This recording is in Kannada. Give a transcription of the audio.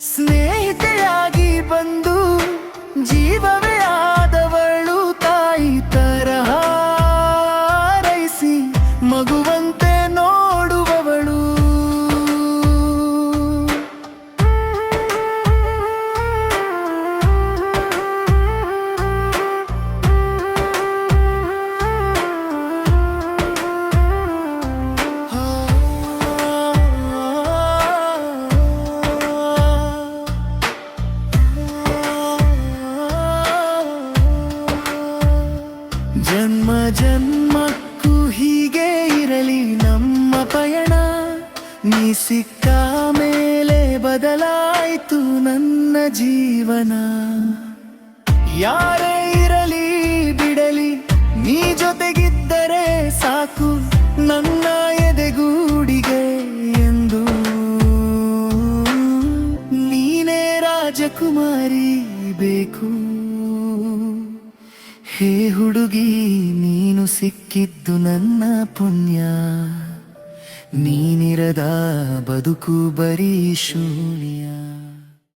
ಸ್ನೇಹಿತೆಯಾಗಿ ಬಂದು ಜೀವವೇ ಆದವಳು, ತಾಯಿ ತರಹ ಹಾರೈಸಿ ಮಗುವಂತೆ ನೋಡುವವಳು. ಜನ್ಮ ಜನ್ಮಕ್ಕೂ ಹೀಗೆ ಇರಲಿ ನಮ್ಮ ಪಯಣ, ನೀ ಸಿಕ್ಕ ಮೇಲೆ ಬದಲಾಯಿತು ನನ್ನ ಜೀವನ. ಯಾರೇ ಇರಲಿ ಬಿಡಲಿ, ನೀ ಜೊತೆಗಿದ್ದರೆ ಸಾಕು ನನ್ನ ಎದೆಗೂಡಿಗೆ ಎಂದು. ನೀನೇ ರಾಜಕುಮಾರಿ ಬೇಕು. ಹೇ ಹುಡುಗಿ, ನೀನು ಸಿಕ್ಕಿದ್ದು ನನ್ನ ಪುಣ್ಯ. ನೀನಿರದ ಬದುಕು ಬರೀ ಶೂನ್ಯ.